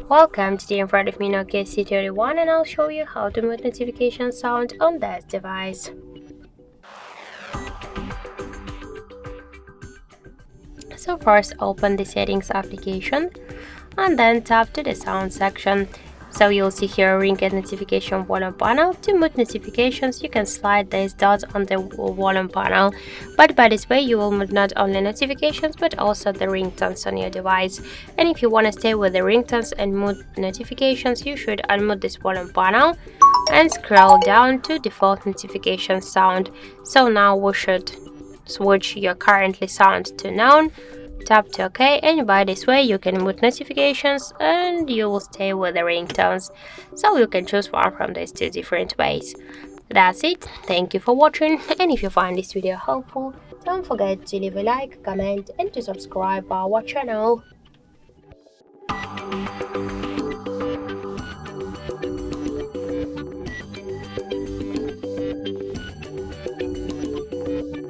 Welcome, today in front of me Nokia C31 and I'll show you how to mute notification sound on this device. So first open the settings application and then tap to the sound section. So you'll see here ring and notification volume panel. To mute notifications you can slide these dots on the volume panel, but by this way you will mute not only notifications but also the ringtones on your device. And if you want to stay with the ringtones and mute notifications, you should unmute this volume panel and scroll down to default notification sound. So now we should switch your currently sound to none. Tap to OK, and by this way you can mute notifications and you will stay with the ringtones. So you can choose one from these two different ways. That's it. Thank you for watching, and if you find this video helpful, don't forget to leave a like, comment and to subscribe our channel.